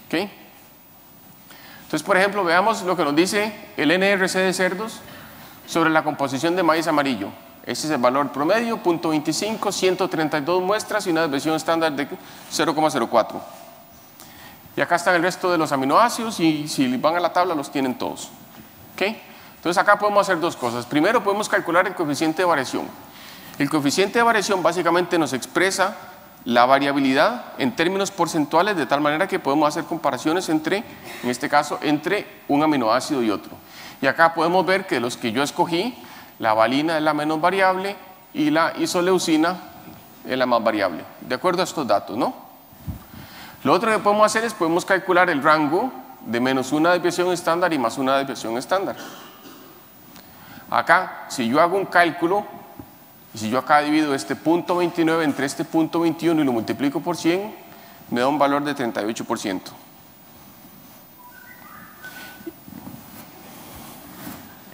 ¿Okay? Entonces, por ejemplo, veamos lo que nos dice el NRC de cerdos sobre la composición de maíz amarillo. Ese es el valor promedio, 0.25, 132 muestras y una desviación estándar de 0,04. Y acá están el resto de los aminoácidos y si van a la tabla los tienen todos. ¿Okay? Entonces acá podemos hacer dos cosas. Primero podemos calcular el coeficiente de variación. El coeficiente de variación básicamente nos expresa la variabilidad en términos porcentuales de tal manera que podemos hacer comparaciones entre, en este caso, entre un aminoácido y otro. Y acá podemos ver que de los que yo escogí, la valina es la menos variable y la isoleucina es la más variable, de acuerdo a estos datos, ¿no? Lo otro que podemos hacer es podemos calcular el rango de menos una desviación estándar y más una desviación estándar. Acá, si yo hago un cálculo, y si yo acá divido este 0.29 entre este 0.21 y lo multiplico por 100, me da un valor de 38%.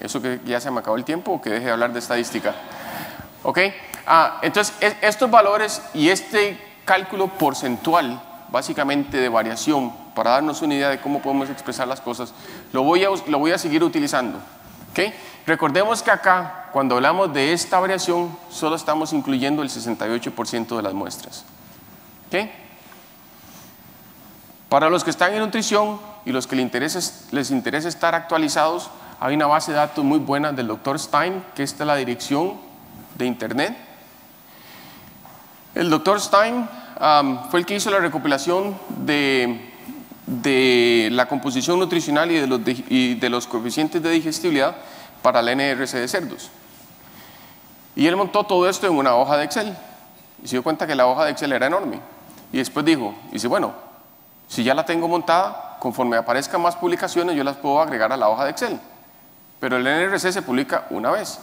¿Eso que ya se me acabó el tiempo o que deje de hablar de estadística? ¿Ok? Entonces, estos valores y este cálculo porcentual, básicamente de variación, para darnos una idea de cómo podemos expresar las cosas, lo voy a seguir utilizando. ¿Okay? Recordemos que acá, cuando hablamos de esta variación, solo estamos incluyendo el 68% de las muestras. ¿Okay? Para los que están en nutrición y los que les interesa estar actualizados, hay una base de datos muy buena del Dr. Stein, que esta es la dirección de internet. El Dr. Stein fue el que hizo la recopilación de la composición nutricional y de los coeficientes de digestibilidad para la NRC de cerdos. Y él montó todo esto en una hoja de Excel y se dio cuenta que la hoja de Excel era enorme. Y después dice, bueno, si ya la tengo montada, conforme aparezcan más publicaciones yo las puedo agregar a la hoja de Excel. Pero el NRC se publica una vez.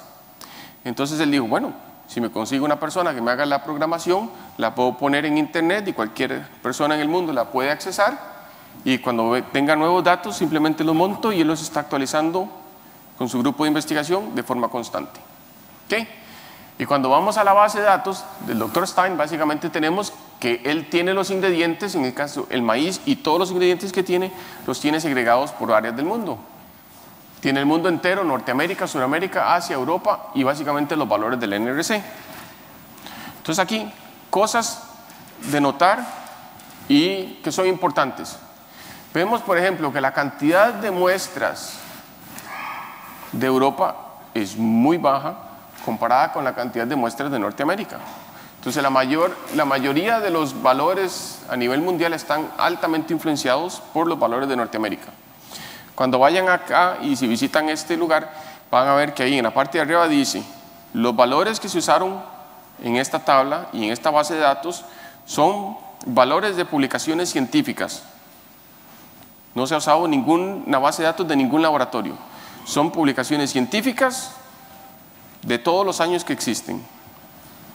Entonces él dijo, bueno, si me consigo una persona que me haga la programación, la puedo poner en internet y cualquier persona en el mundo la puede accesar, y cuando tenga nuevos datos simplemente los monto y él los está actualizando con su grupo de investigación de forma constante. ¿Okay? Y cuando vamos a la base de datos del Dr. Stein, básicamente tenemos que él tiene los ingredientes, en el caso el maíz y todos los ingredientes que tiene, los tiene segregados por áreas del mundo. Tiene el mundo entero, Norteamérica, Sudamérica, Asia, Europa y básicamente los valores del NRC. Entonces aquí, cosas de notar y que son importantes. Vemos, por ejemplo, que la cantidad de muestras de Europa es muy baja comparada con la cantidad de muestras de Norteamérica. Entonces la mayoría de los valores a nivel mundial están altamente influenciados por los valores de Norteamérica. Cuando vayan acá y si visitan este lugar, van a ver que ahí en la parte de arriba dice, los valores que se usaron en esta tabla y en esta base de datos son valores de publicaciones científicas. No se ha usado ninguna base de datos de ningún laboratorio. Son publicaciones científicas de todos los años que existen.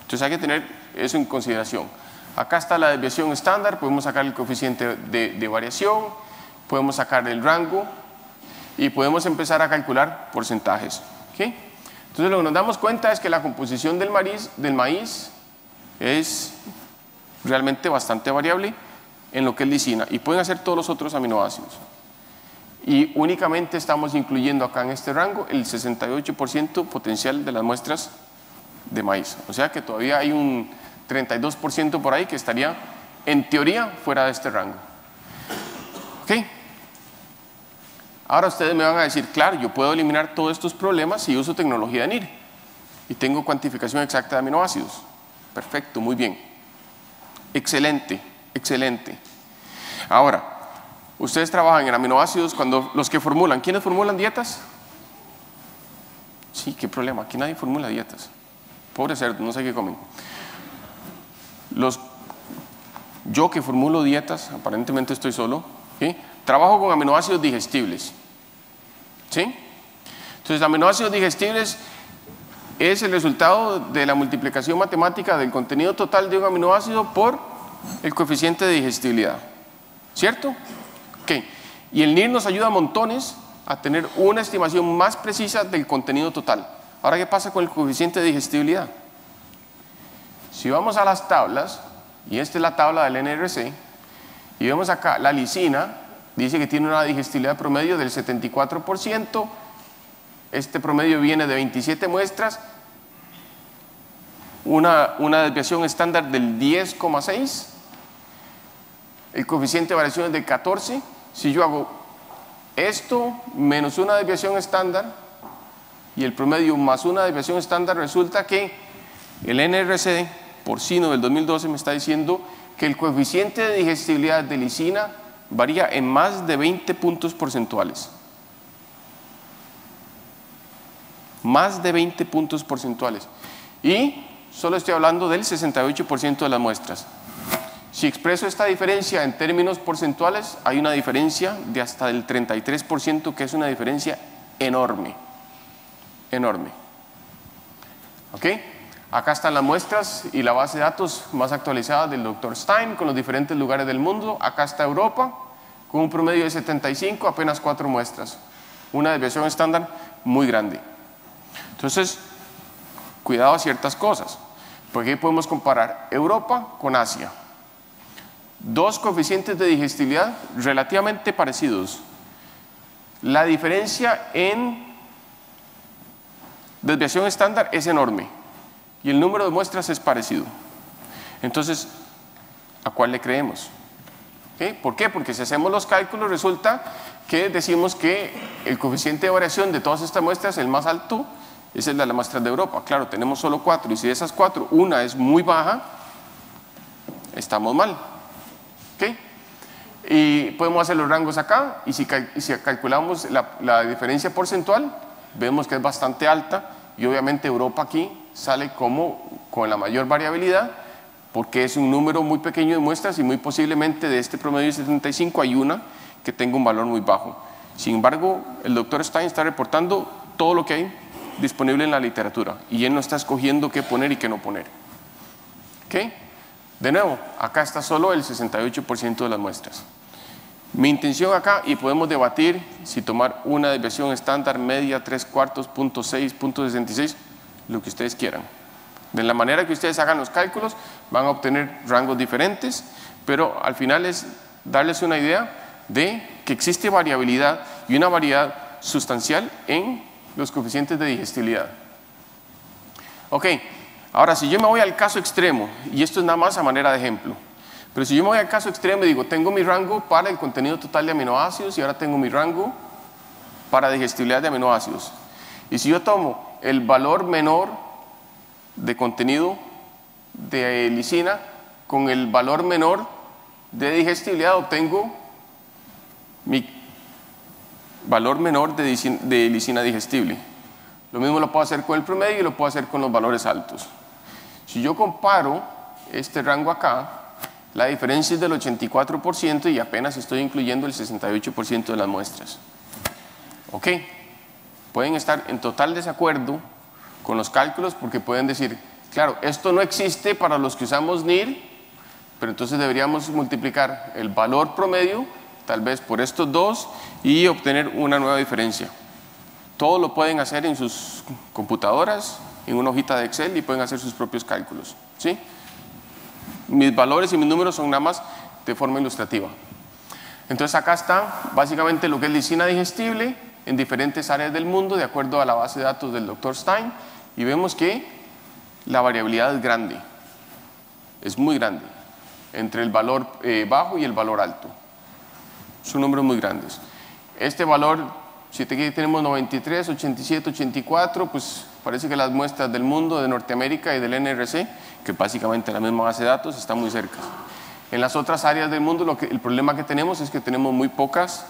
Entonces hay que tener eso en consideración. Acá está la desviación estándar, podemos sacar el coeficiente de variación, podemos sacar el rango y podemos empezar a calcular porcentajes. ¿Okay? Entonces lo que nos damos cuenta es que la composición del maíz es realmente bastante variable en lo que es lisina y pueden hacer todos los otros aminoácidos. Y únicamente estamos incluyendo acá en este rango el 68% potencial de las muestras de maíz. O sea que todavía hay un 32% por ahí que estaría en teoría fuera de este rango. ¿Ok? Ahora ustedes me van a decir, claro, yo puedo eliminar todos estos problemas si uso tecnología de NIR y tengo cuantificación exacta de aminoácidos. Perfecto, muy bien. Excelente, excelente. Ahora, ustedes trabajan en aminoácidos cuando los que formulan, ¿quiénes formulan dietas? Sí, qué problema, aquí nadie formula dietas. Pobre cerdo, no sé qué comen. Yo que formulo dietas, aparentemente estoy solo, ¿sí? Trabajo con aminoácidos digestibles. ¿Sí? Entonces, aminoácidos digestibles es el resultado de la multiplicación matemática del contenido total de un aminoácido por el coeficiente de digestibilidad. ¿Cierto? Ok. Y el NIR nos ayuda a montones a tener una estimación más precisa del contenido total. Ahora, ¿qué pasa con el coeficiente de digestibilidad? Si vamos a las tablas, y esta es la tabla del NRC, y vemos acá la lisina, dice que tiene una digestibilidad promedio del 74%, este promedio viene de 27 muestras, una desviación estándar del 10,6, el coeficiente de variación es de 14, si yo hago esto menos una desviación estándar, y el promedio más una desviación estándar, resulta que el NRC porcino del 2012 me está diciendo que el coeficiente de digestibilidad de lisina varía en más de 20 puntos porcentuales. Más de 20 puntos porcentuales. Y solo estoy hablando del 68% de las muestras. Si expreso esta diferencia en términos porcentuales, hay una diferencia de hasta el 33%, que es una diferencia enorme. Enorme. ¿Ok? Acá están las muestras y la base de datos más actualizada del Dr. Stein con los diferentes lugares del mundo. Acá está Europa con un promedio de 75, apenas 4 muestras. Una desviación estándar muy grande. Entonces, cuidado a ciertas cosas, porque ahí podemos comparar Europa con Asia. Dos coeficientes de digestibilidad relativamente parecidos. La diferencia en desviación estándar es enorme y el número de muestras es parecido. Entonces, ¿a cuál le creemos? ¿Okay? ¿Por qué? Porque si hacemos los cálculos resulta que decimos que el coeficiente de variación de todas estas muestras, el más alto, es el de las muestras de Europa. Claro, tenemos solo 4 y si de esas 4 una es muy baja, estamos mal. ¿Okay? Y podemos hacer los rangos acá y si calculamos la diferencia porcentual, vemos que es bastante alta y obviamente Europa aquí sale como con la mayor variabilidad porque es un número muy pequeño de muestras y muy posiblemente de este promedio de 75 hay una que tenga un valor muy bajo. Sin embargo, el Dr. Stein está reportando todo lo que hay disponible en la literatura y él no está escogiendo qué poner y qué no poner. ¿Okay? De nuevo, acá está solo el 68% de las muestras. Mi intención acá, y podemos debatir si tomar una desviación estándar media, 3/4, 0.6, 0.66, lo que ustedes quieran. De la manera que ustedes hagan los cálculos, van a obtener rangos diferentes, pero al final es darles una idea de que existe variabilidad y una variedad sustancial en los coeficientes de digestibilidad. Ok, ahora si yo me voy al caso extremo, y esto es nada más a manera de ejemplo, pero si yo me voy al caso extremo y digo, tengo mi rango para el contenido total de aminoácidos y ahora tengo mi rango para digestibilidad de aminoácidos. Y si yo tomo el valor menor de contenido de lisina con el valor menor de digestibilidad, obtengo mi valor menor de lisina digestible. Lo mismo lo puedo hacer con el promedio y lo puedo hacer con los valores altos. Si yo comparo este rango acá, la diferencia es del 84% y apenas estoy incluyendo el 68% de las muestras. ¿Ok? Pueden estar en total desacuerdo con los cálculos porque pueden decir, claro, esto no existe para los que usamos NIR, pero entonces deberíamos multiplicar el valor promedio, tal vez por estos dos, y obtener una nueva diferencia. Todo lo pueden hacer en sus computadoras, en una hojita de Excel, y pueden hacer sus propios cálculos, ¿sí? Mis valores y mis números son nada más de forma ilustrativa. Entonces acá está básicamente lo que es lisina digestible en diferentes áreas del mundo de acuerdo a la base de datos del Dr. Stein, y vemos que la variabilidad es grande, es muy grande, entre el valor bajo y el valor alto. Son números muy grandes. Este valor, si aquí tenemos 93, 87, 84, pues parece que las muestras del mundo, de Norteamérica y del NRC, que básicamente la misma base de datos, están muy cerca. En las otras áreas del mundo, el problema que tenemos es que tenemos muy pocas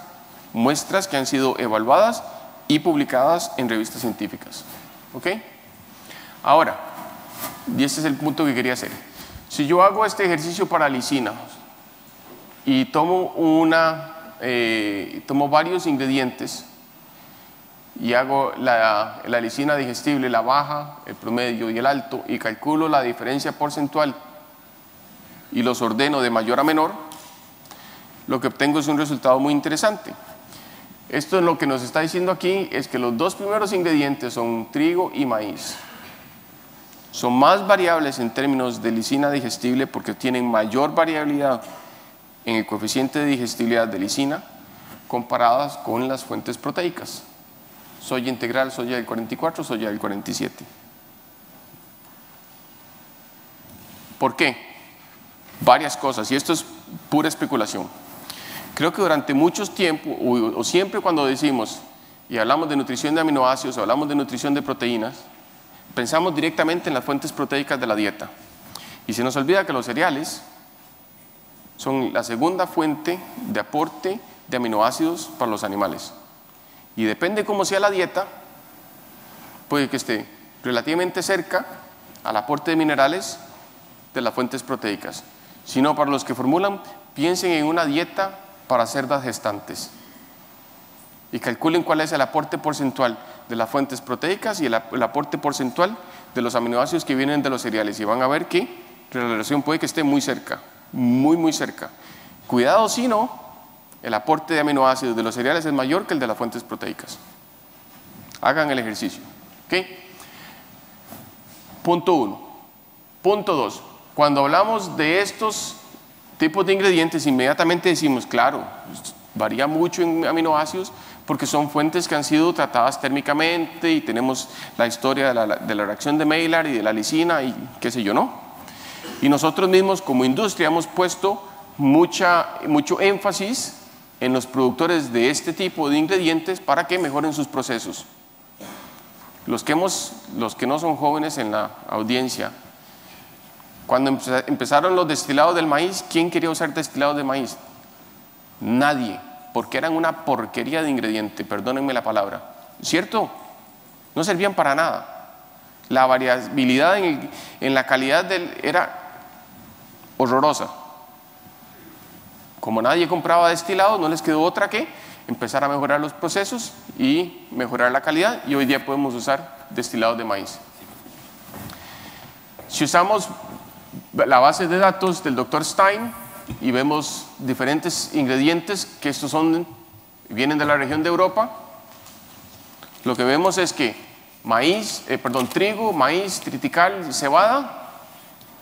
muestras que han sido evaluadas y publicadas en revistas científicas. ¿Ok? Ahora, y este es el punto que quería hacer. Si yo hago este ejercicio para lisina y tomo varios ingredientes y hago la lisina digestible, la baja, el promedio y el alto, y calculo la diferencia porcentual y los ordeno de mayor a menor, lo que obtengo es un resultado muy interesante. Esto es lo que nos está diciendo aquí, es que los dos primeros ingredientes son trigo y maíz. Son más variables en términos de lisina digestible porque tienen mayor variabilidad en el coeficiente de digestibilidad de lisina comparadas con las fuentes proteicas. Soya integral, soya del 44, soya del 47. ¿Por qué? Varias cosas, y esto es pura especulación. Creo que durante mucho tiempo, o siempre cuando decimos y hablamos de nutrición de aminoácidos, o hablamos de nutrición de proteínas, pensamos directamente en las fuentes proteicas de la dieta. Y se nos olvida que los cereales son la segunda fuente de aporte de aminoácidos para los animales. Y depende cómo sea la dieta, puede que esté relativamente cerca al aporte de minerales de las fuentes proteicas. Si no, para los que formulan, piensen en una dieta para cerdas gestantes y calculen cuál es el aporte porcentual de las fuentes proteicas y el aporte porcentual de los aminoácidos que vienen de los cereales, y van a ver que la relación puede que esté muy cerca, muy cerca. Cuidado si no, el aporte de aminoácidos de los cereales es mayor que el de las fuentes proteicas. Hagan el ejercicio. ¿Ok? Punto 1. Punto 2. Cuando hablamos de estos tipos de ingredientes, inmediatamente decimos, claro, varía mucho en aminoácidos porque son fuentes que han sido tratadas térmicamente y tenemos la historia de la reacción de Maillard y de la lisina y qué sé yo, ¿no? Y nosotros mismos como industria hemos puesto mucho énfasis en los productores de este tipo de ingredientes para que mejoren sus procesos. Los que no son jóvenes en la audiencia, cuando empezaron los destilados del maíz, ¿quién quería usar destilados de maíz? Nadie, porque eran una porquería de ingrediente, perdónenme la palabra, ¿cierto? No servían para nada. La variabilidad en la calidad era horrorosa. Como nadie compraba destilados, no les quedó otra que empezar a mejorar los procesos y mejorar la calidad, y hoy día podemos usar destilados de maíz. Si usamos la base de datos del Dr. Stein y vemos diferentes ingredientes que estos vienen de la región de Europa, lo que vemos es que trigo, maíz, triticale y cebada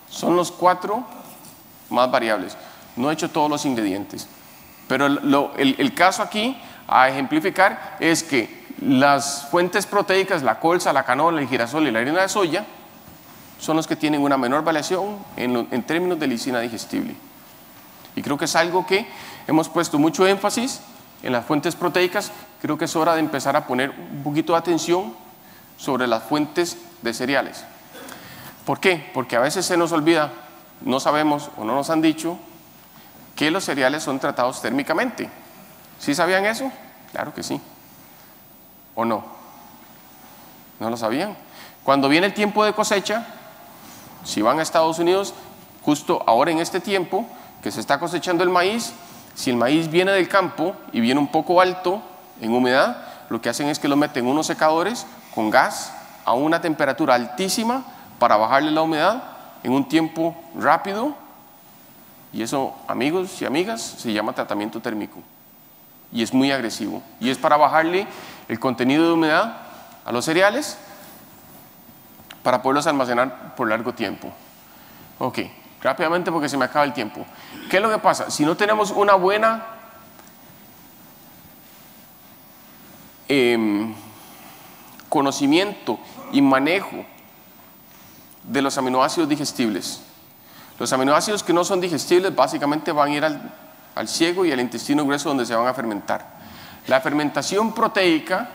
son los 4 más variables. No he hecho todos los ingredientes, pero el caso aquí a ejemplificar es que las fuentes proteicas, la colza, la canola, el girasol y la harina de soya, son los que tienen una menor variación en términos de lisina digestible. Y creo que es algo que hemos puesto mucho énfasis en las fuentes proteicas. Creo que es hora de empezar a poner un poquito de atención sobre las fuentes de cereales. ¿Por qué? Porque a veces se nos olvida, no sabemos o no nos han dicho que los cereales son tratados térmicamente. ¿Sí sabían eso? Claro que sí. ¿O no? ¿No lo sabían? Cuando viene el tiempo de cosecha, si van a Estados Unidos, justo ahora en este tiempo que se está cosechando el maíz, si el maíz viene del campo y viene un poco alto en humedad, lo que hacen es que lo meten en unos secadores con gas a una temperatura altísima para bajarle la humedad en un tiempo rápido, y eso, amigos y amigas, se llama tratamiento térmico y es muy agresivo, y es para bajarle el contenido de humedad a los cereales para poderlos almacenar por largo tiempo. Ok, rápidamente porque se me acaba el tiempo. ¿Qué es lo que pasa? Si no tenemos una buena conocimiento y manejo de los aminoácidos digestibles, los aminoácidos que no son digestibles básicamente van a ir al ciego y al intestino grueso, donde se van a fermentar. La fermentación proteica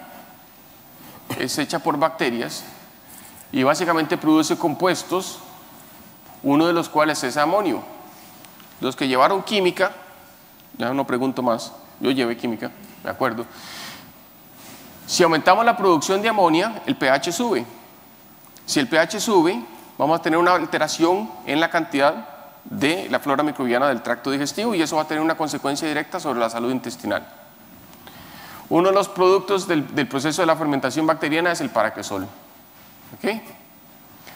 es hecha por bacterias y básicamente produce compuestos, uno de los cuales es amonio. Los que llevaron química, ya no pregunto más, yo llevé química, me acuerdo. Si aumentamos la producción de amonia, el pH sube. Si el pH sube, vamos a tener una alteración en la cantidad de la flora microbiana del tracto digestivo, y eso va a tener una consecuencia directa sobre la salud intestinal. Uno de los productos del proceso de la fermentación bacteriana es el paraquesol. ¿Okay?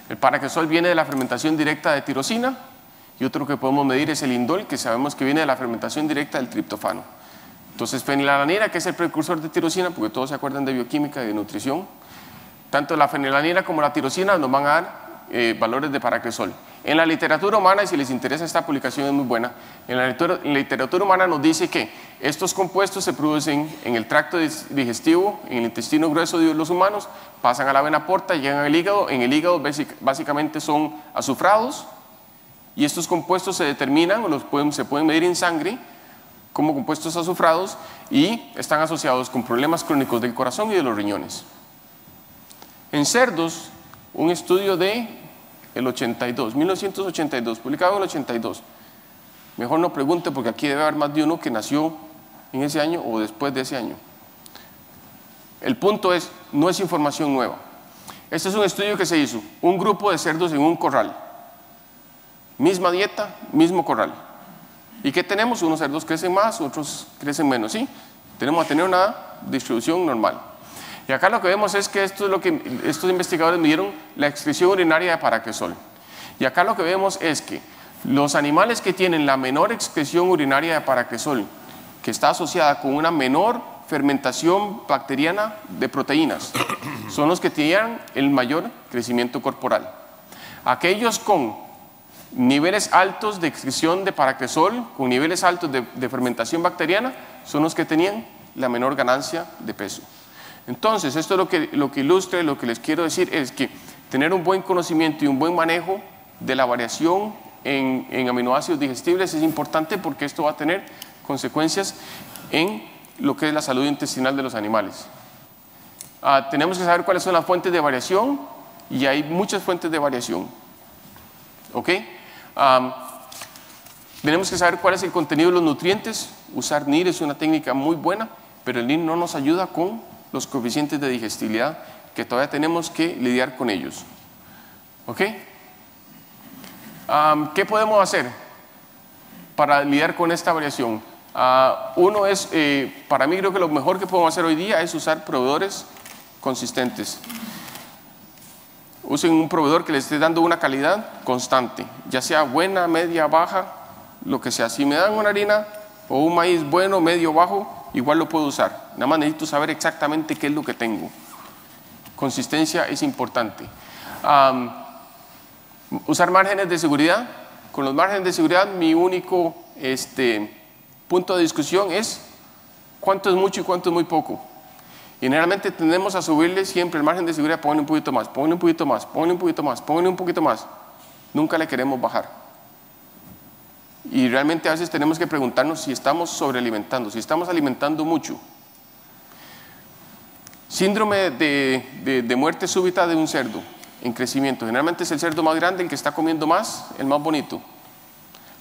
El paraquesol viene de la fermentación directa de tirosina, y otro que podemos medir es el indol, que sabemos que viene de la fermentación directa del triptofano. Entonces, fenilalanina, que es el precursor de tirosina, porque todos se acuerdan de bioquímica y de nutrición, tanto la fenilalanina como la tirosina nos van a dar valores de paraquesol. En la literatura humana, y si les interesa, esta publicación es muy buena, en la literatura humana nos dice que estos compuestos se producen en el tracto digestivo, en el intestino grueso de los humanos, pasan a la vena porta, llegan al hígado. En el hígado básicamente son azufrados, y estos compuestos se determinan o se pueden medir en sangre como compuestos azufrados, y están asociados con problemas crónicos del corazón y de los riñones. En cerdos, un estudio de el 1982, publicado en el 82. Mejor no pregunte, porque aquí debe haber más de uno que nació en ese año o después de ese año. El punto es, no es información nueva. Este es un estudio que se hizo, un grupo de cerdos en un corral. Misma dieta, mismo corral. ¿Y qué tenemos? Unos cerdos crecen más, otros crecen menos, ¿sí? Tenemos a tener una distribución normal. Y acá lo que vemos es que esto es lo que estos investigadores midieron, la excreción urinaria de paraquesol. Y acá lo que vemos es que los animales que tienen la menor excreción urinaria de paraquesol, que está asociada con una menor fermentación bacteriana de proteínas, son los que tenían el mayor crecimiento corporal. Aquellos con niveles altos de excreción de paraquesol, con niveles altos de fermentación bacteriana, son los que tenían la menor ganancia de peso. Entonces, esto es lo que ilustra, y lo que les quiero decir es que tener un buen conocimiento y un buen manejo de la variación en aminoácidos digestibles es importante, porque esto va a tener consecuencias en lo que es la salud intestinal de los animales. Tenemos que saber cuáles son las fuentes de variación, y hay muchas fuentes de variación. ¿Ok? Tenemos que saber cuál es el contenido de los nutrientes. Usar NIR es una técnica muy buena, pero el NIR no nos ayuda con los coeficientes de digestibilidad, que todavía tenemos que lidiar con ellos. ¿Ok? ¿Qué podemos hacer para lidiar con esta variación? Uno es, para mí creo que lo mejor que podemos hacer hoy día es usar proveedores consistentes. Usen un proveedor que les esté dando una calidad constante, ya sea buena, media, baja, lo que sea. Si me dan una harina o un maíz bueno, medio, bajo, igual lo puedo usar. Nada más necesito saber exactamente qué es lo que tengo. Consistencia es importante. Usar márgenes de seguridad. Con los márgenes de seguridad, mi único punto de discusión es cuánto es mucho y cuánto es muy poco. Y generalmente tendemos a subirle siempre el margen de seguridad, ponle un poquito más, ponle un poquito más, ponle un poquito más, ponle un poquito más. Nunca le queremos bajar. Y realmente a veces tenemos que preguntarnos si estamos sobrealimentando, si estamos alimentando mucho. Síndrome de muerte súbita de un cerdo en crecimiento. Generalmente es el cerdo más grande, el que está comiendo más, el más bonito.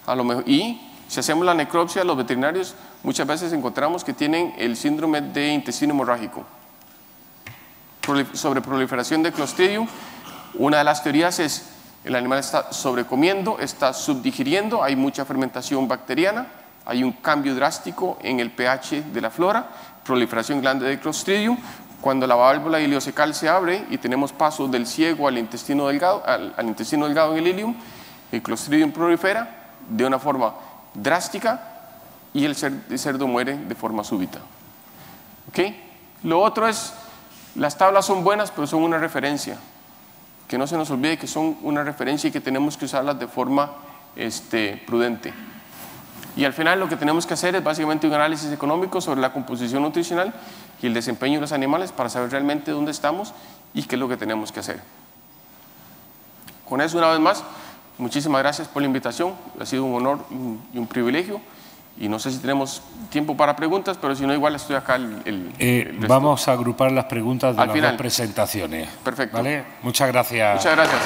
A lo mejor, y si hacemos la necropsia, los veterinarios muchas veces encontramos que tienen el síndrome de intestino hemorrágico. Sobre proliferación de Clostridium, una de las teorías es el animal está sobrecomiendo, está subdigiriendo, hay mucha fermentación bacteriana, hay un cambio drástico en el pH de la flora, proliferación grande de Clostridium. Cuando la válvula ileocecal se abre y tenemos paso del ciego al intestino delgado, al intestino delgado en el ileum, el Clostridium prolifera de una forma drástica y el cerdo muere de forma súbita. ¿Okay? Lo otro es, las tablas son buenas, pero son una referencia. Que no se nos olvide que son una referencia y que tenemos que usarlas de forma prudente. Y al final lo que tenemos que hacer es básicamente un análisis económico sobre la composición nutricional y el desempeño de los animales para saber realmente dónde estamos y qué es lo que tenemos que hacer. Con eso, una vez más, muchísimas gracias por la invitación. Ha sido un honor y un privilegio. Y no sé si tenemos tiempo para preguntas, pero si no, igual estoy acá. Vamos a agrupar las preguntas de al las final. Dos presentaciones. Perfecto. ¿Vale? Muchas gracias. Muchas gracias.